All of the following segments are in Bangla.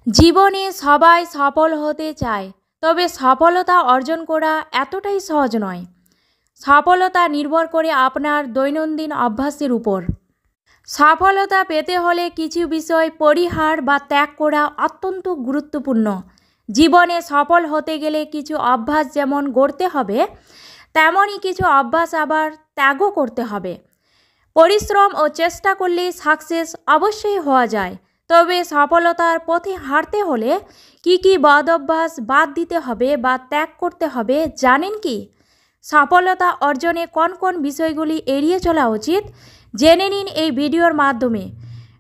জীবনে সবাই সফল হতে চায়, তবে সফলতা অর্জন করা এতটাই সহজ নয়। সফলতা নির্ভর করে আপনার দৈনন্দিন অভ্যাসের উপর। সফলতা পেতে হলে কিছু বিষয় পরিহার বা ত্যাগ করা অত্যন্ত গুরুত্বপূর্ণ। জীবনে সফল হতে গেলে কিছু অভ্যাস যেমন গড়তে হবে, তেমনই কিছু অভ্যাস আবার ত্যাগও করতে হবে। পরিশ্রম ও চেষ্টা করলে সাকসেস অবশ্যই হওয়া যায়, তবে সফলতার পথে হাঁটতে হলে কি বদ অভ্যাস বাদ দিতে হবে বা ত্যাগ করতে হবে জানেন কি? সফলতা অর্জনে কোন কোন বিষয়গুলি এড়িয়ে চলা উচিত জেনে নিন এই ভিডিওর মাধ্যমে।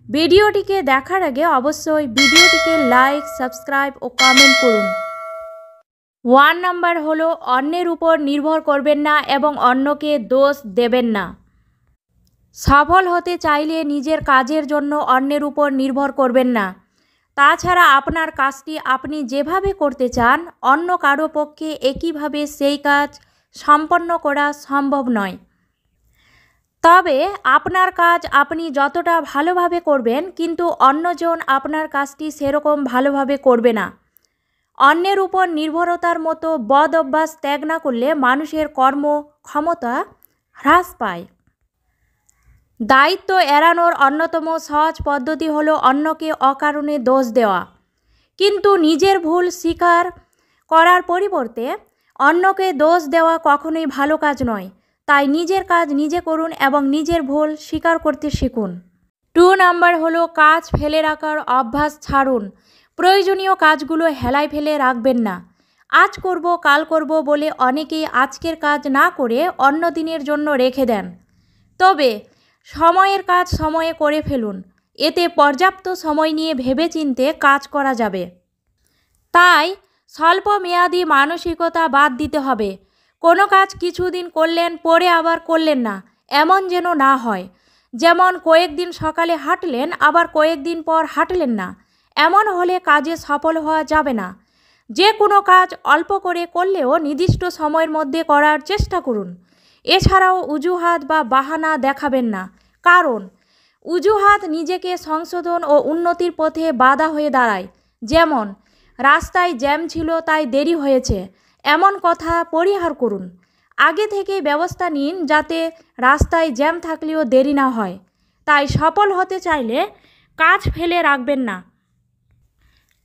ভিডিওটিকে দেখার আগে অবশ্যই ভিডিওটিকে লাইক, সাবস্ক্রাইব ও কমেন্ট করুন। 1 নাম্বার হলো অন্যের উপর নির্ভর করবেন না এবং অন্যকে দোষ দেবেন না। সফল হতে চাইলে নিজের কাজের জন্য অন্যের উপর নির্ভর করবেন না। তাছাড়া আপনার কাজটি আপনি যেভাবে করতে চান, অন্য কারো পক্ষে একইভাবে সেই কাজ সম্পন্ন করা সম্ভব নয়। তবে আপনার কাজ আপনি যতটা ভালোভাবে করবেন, কিন্তু অন্যজন আপনার কাজটি সেরকম ভালোভাবে করবে না। অন্যের উপর নির্ভরতার মতো বদ অভ্যাস ত্যাগ না করলে মানুষের কর্মক্ষমতা হ্রাস পায়। দায়িত্ব এড়ানোর অন্যতম সহজ পদ্ধতি হলো অন্যকে অকারণে দোষ দেওয়া। কিন্তু নিজের ভুল স্বীকার করার পরিবর্তে অন্যকে দোষ দেওয়া কখনোই ভালো কাজ নয়। তাই নিজের কাজ নিজে করুন এবং নিজের ভুল স্বীকার করতে শিখুন। 2 নাম্বার হলো কাজ ফেলে রাখার অভ্যাস ছাড়ুন। প্রয়োজনীয় কাজগুলো হেলায় ফেলে রাখবেন না। আজ করব, কাল করব বলে অনেকেই আজকের কাজ না করে অন্য দিনের জন্য রেখে দেন। তবে সময়ের কাজ সময়ে করে ফেলুন, এতে পর্যাপ্ত সময় নিয়ে ভেবেচিন্তে কাজ করা যাবে। তাই স্বল্প মেয়াদী মানসিকতা বাদ দিতে হবে। কোনো কাজ কিছুদিন করলেন, পরে আবার করলেন না, এমন যেন না হয়। যেমন কয়েকদিন সকালে হাঁটলেন, আবার কয়েকদিন পর হাঁটলেন না, এমন হলে কাজে সফল হওয়া যাবে না। যে কোনো কাজ অল্প করে করলেও নির্দিষ্ট সময়ের মধ্যে করার চেষ্টা করুন। এছাড়াও অজুহাত বা বাহানা দেখাবেন না, কারণ অজুহাত নিজেকে সংশোধন ও উন্নতির পথে বাধা হয়ে দাঁড়ায়। যেমন রাস্তায় জ্যাম ছিল তাই দেরি হয়েছে, এমন কথা পরিহার করুন। আগে থেকেই ব্যবস্থা নিন যাতে রাস্তায় জ্যাম থাকলেও দেরি না হয়। তাই সফল হতে চাইলে কাজ ফেলে রাখবেন না।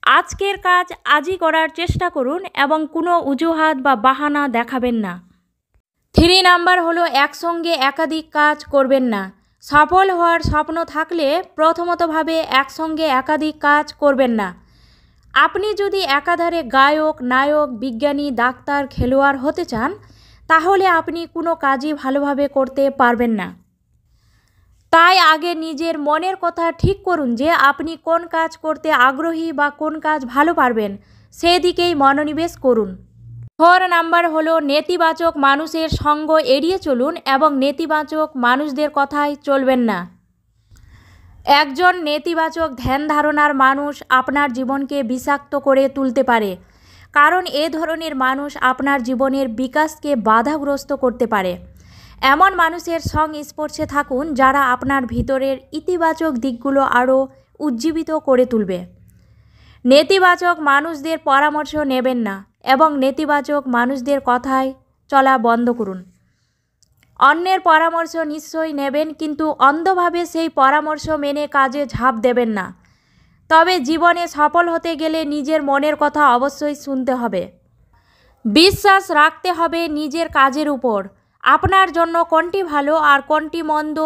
আজকের কাজ আজই করার চেষ্টা করুন এবং কোনো অজুহাত বা বাহানা দেখাবেন না। 3 নাম্বার হলো একসঙ্গে একাধিক কাজ করবেন না। সফল হওয়ার স্বপ্ন থাকলে প্রথমতভাবে একসঙ্গে একাধিক কাজ করবেন না। আপনি যদি একাধারে গায়ক, নায়ক, বিজ্ঞানী, ডাক্তার, খেলোয়াড় হতে চান, তাহলে আপনি কোনো কাজই ভালোভাবে করতে পারবেন না। তাই আগে নিজের মনের কথা ঠিক করুন যে আপনি কোন কাজ করতে আগ্রহী বা কোন কাজ ভালো পারবেন, সেদিকেই মনোনিবেশ করুন। 4 নাম্বার হলো নেতিবাচক মানুষের সঙ্গ এড়িয়ে চলুন এবং নেতিবাচক মানুষদের কথায় চলবেন না। একজন নেতিবাচক ধ্যান ধারণার মানুষ আপনার জীবনকে বিষাক্ত করে তুলতে পারে, কারণ এ ধরনের মানুষ আপনার জীবনের বিকাশকে বাধাগ্রস্ত করতে পারে। এমন মানুষের সংস্পর্শে থাকুন যারা আপনার ভিতরের ইতিবাচক দিকগুলো আরও উজ্জীবিত করে তুলবে। নেতিবাচক মানুষদের পরামর্শ নেবেন না এবং নেতিবাচক মানুষদের কথায় চলা বন্ধ করুন। অন্যের পরামর্শ নিশ্চয়ই নেবেন, কিন্তু অন্ধভাবে সেই পরামর্শ মেনে কাজে ঝাঁপ দেবেন না। তবে জীবনে সফল হতে গেলে নিজের মনের কথা অবশ্যই শুনতে হবে। বিশ্বাস রাখতে হবে নিজের কাজের উপর। আপনার জন্য কোনটি ভালো আর কোনটি মন্দ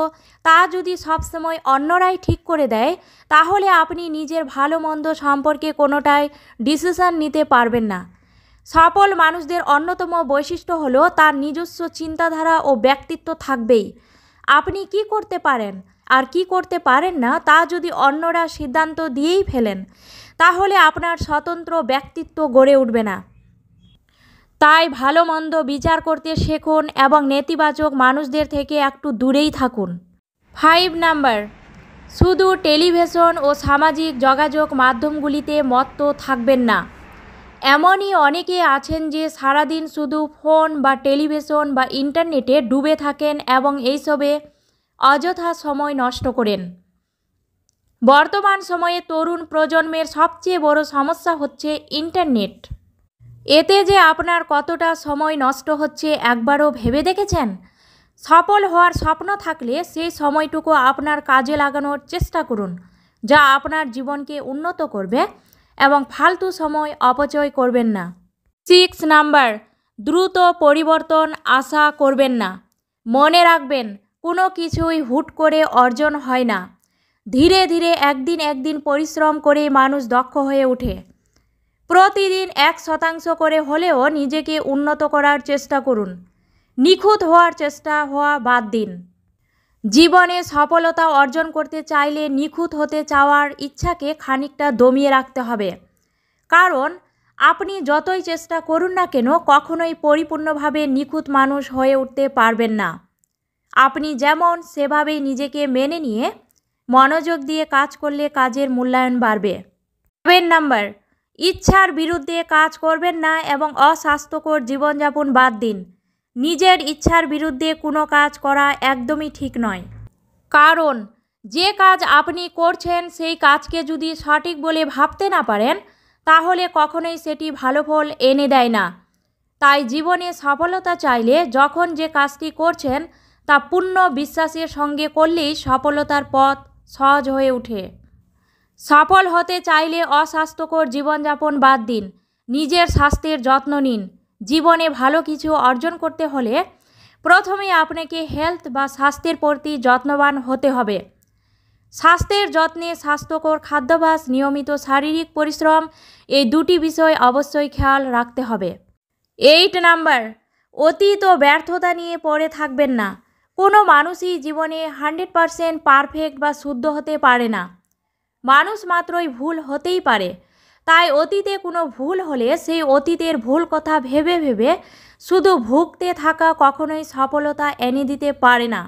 তা যদি সবসময় অন্যরাই ঠিক করে দেয়, তাহলে আপনি নিজের ভালো মন্দ সম্পর্কে কোনোটাই ডিসিশন নিতে পারবেন না। সফল মানুষদের অন্যতম বৈশিষ্ট্য হলো তার নিজস্ব চিন্তাধারা ও ব্যক্তিত্ব থাকবেই। আপনি কি করতে পারেন আর কি করতে পারেন না তা যদি অন্যরা সিদ্ধান্ত দিয়েই ফেলেন, তাহলে আপনার স্বতন্ত্র ব্যক্তিত্ব গড়ে উঠবে না। তাই ভালো মন্দ বিচার করতে শিখুন এবং নেতিবাচক মানুষদের থেকে একটু দূরেই থাকুন। 5 নাম্বার, শুধু টেলিভিশন ও সামাজিক যোগাযোগ মাধ্যমগুলিতে মত্ত থাকবেন না। এমনই অনেকে আছেন যে সারাদিন শুধু ফোন বা টেলিভিশন বা ইন্টারনেটে ডুবে থাকেন এবং এইসবে অযথা সময় নষ্ট করেন। বর্তমান সময়ে তরুণ প্রজন্মের সবচেয়ে বড় সমস্যা হচ্ছে ইন্টারনেট। এতে যে আপনার কতটা সময় নষ্ট হচ্ছে একবারও ভেবে দেখেছেন? সফল হওয়ার স্বপ্ন থাকলে সেই সময়টুকু আপনার কাজে লাগানোর চেষ্টা করুন, যা আপনার জীবনকে উন্নত করবে, এবং ফালতু সময় অপচয় করবেন না। 6 নাম্বার, দ্রুত পরিবর্তন আশা করবেন না। মনে রাখবেন, কোনো কিছুই হুট করে অর্জন হয় না। ধীরে ধীরে একদিন পরিশ্রম করে মানুষ দক্ষ হয়ে ওঠে। প্রতিদিন 1% করে হলেও নিজেকে উন্নত করার চেষ্টা করুন। নিখুঁত হওয়ার চেষ্টা হওয়া বাদ দিন। জীবনে সফলতা অর্জন করতে চাইলে নিখুঁত হতে চাওয়ার ইচ্ছাকে খানিকটা দমিয়ে রাখতে হবে। কারণ আপনি যতই চেষ্টা করুন না কেন, কখনোই পরিপূর্ণভাবে নিখুঁত মানুষ হয়ে উঠতে পারবেন না। আপনি যেমন সেভাবেই নিজেকে মেনে নিয়ে মনোযোগ দিয়ে কাজ করলে কাজের মূল্যায়ন বাড়বে। 7 নাম্বার, ইচ্ছার বিরুদ্ধে কাজ করবেন না এবং অস্বাস্থ্যকর জীবনযাপন বাদ দিন। নিজের ইচ্ছার বিরুদ্ধে কোনো কাজ করা একদমই ঠিক নয়। কারণ যে কাজ আপনি করছেন সেই কাজকে যদি সঠিক বলে ভাবতে না পারেন, তাহলে কখনোই সেটি ভালো ফল এনে দেয় না। তাই জীবনে সফলতা চাইলে যখন যে কাজটি করছেন তা পূর্ণ বিশ্বাসের সঙ্গে করলেই সফলতার পথ সহজ হয়ে ওঠে। সফল হতে চাইলে অস্বাস্থ্যকর জীবনযাপন বাদ দিন। নিজের স্বাস্থ্যের যত্ন নিন। জীবনে ভালো কিছু অর্জন করতে হলে প্রথমে আপনাকে হেলথ বা স্বাস্থ্যের প্রতি যত্নবান হতে হবে। স্বাস্থ্যের যত্নে স্বাস্থ্যকর খাদ্যাভ্যাস, নিয়মিত শারীরিক পরিশ্রম, এই দুটি বিষয় অবশ্যই খেয়াল রাখতে হবে। 8 নাম্বার, অতীত ও ব্যর্থতা নিয়ে পড়ে থাকবেন না। কোনো মানুষই জীবনে 100% পারফেক্ট বা শুদ্ধ হতে পারে না। মানুষ মাত্রই ভুল হতেই পারে। তাই অতীতে কোনো ভুল হলে সেই অতীতের ভুল কথা ভেবে ভেবে শুধু ভুগতে থাকা কখনোই সফলতা এনে দিতে পারে না।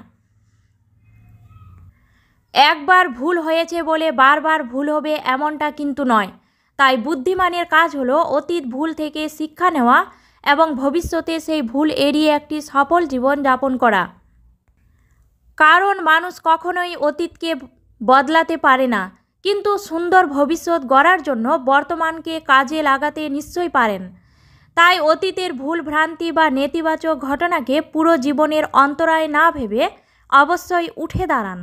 একবার ভুল হয়েছে বলে বারবার ভুল হবে এমনটা কিন্তু নয়। তাই বুদ্ধিমানের কাজ হলো অতীত ভুল থেকে শিক্ষা নেওয়া এবং ভবিষ্যতে সেই ভুল এড়িয়ে একটি সফল জীবন যাপন করা। কারণ মানুষ কখনোই অতীতকে বদলাতে পারে না, কিন্তু সুন্দর ভবিষ্যৎ গড়ার জন্য বর্তমানকে কাজে লাগাতে নিশ্চয়ই পারেন। তাই অতীতের ভুল ভ্রান্তি বা নেতিবাচক ঘটনাকে পুরো জীবনের অন্তরায় না ভেবে অবশ্যই উঠে দাঁড়ান।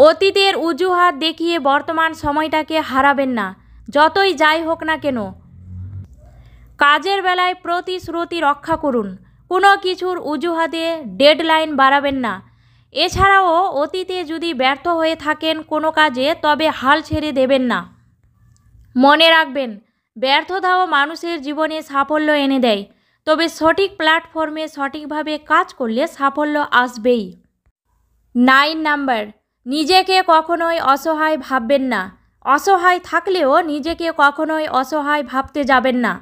অতীতের অজুহাত দেখিয়ে বর্তমান সময়টাকে হারাবেন না। যতই যাই হোক না কেন, কাজের বেলায় প্রতিশ্রুতি রক্ষা করুন। কোনো কিছুর অজুহাতে ডেডলাইন বাড়াবেন না। এছাড়াও অতীতে যদি ব্যর্থ হয়ে থাকেন কোনো কাজে, তবে হাল ছেড়ে দেবেন না। মনে রাখবেন, ব্যর্থতাও মানুষের জীবনে সাফল্য এনে দেয়। তবে সঠিক প্ল্যাটফর্মে সঠিকভাবে কাজ করলে সাফল্য আসবেই। 9 নাম্বার, নিজেকে কখনোই অসহায় ভাববেন না। অসহায় থাকলেও নিজেকে কখনোই অসহায় ভাবতে যাবেন না।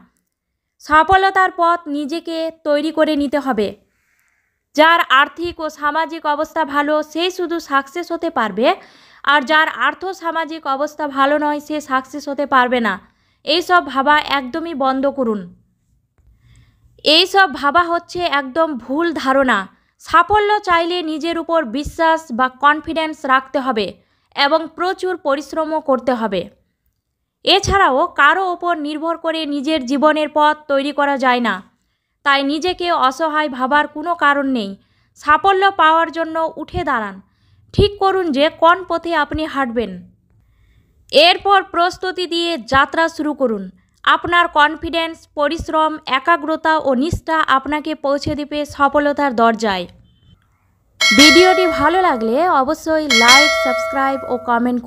সফলতার পথ নিজেকে তৈরি করে নিতে হবে। যার আর্থিক ও সামাজিক অবস্থা ভালো সেই শুধু সাকসেস হতে পারবে, আর যার আর্থ সামাজিক অবস্থা ভালো নয় সে সাকসেস হতে পারবে না। এইসব ভাবা একদমই বন্ধ করুন। এইসব ভাবা হচ্ছে একদম ভুল ধারণা। সাফল্য চাইলে নিজের উপর বিশ্বাস বা কনফিডেন্স রাখতে হবে এবং প্রচুর পরিশ্রমও করতে হবে। এছাড়াও কারো ওপর নির্ভর করে নিজের জীবনের পথ তৈরি করা যায় না। তাই নিজেকে অসহায় ভাবার কোনো কারণ নেই। সাফল্য পাওয়ার জন্য উঠে দাঁড়ান। ঠিক করুন যে কোন পথে আপনি হাঁটবেন। এরপর প্রস্তুতি দিয়ে যাত্রা শুরু করুন। আপনার কনফিডেন্স, পরিশ্রম, একাগ্রতা ও নিষ্ঠা আপনাকে পৌঁছে দেবে সফলতার দরজায়। ভিডিওটি ভালো লাগলে অবশ্যই লাইক, সাবস্ক্রাইব ও কমেন্ট করুন।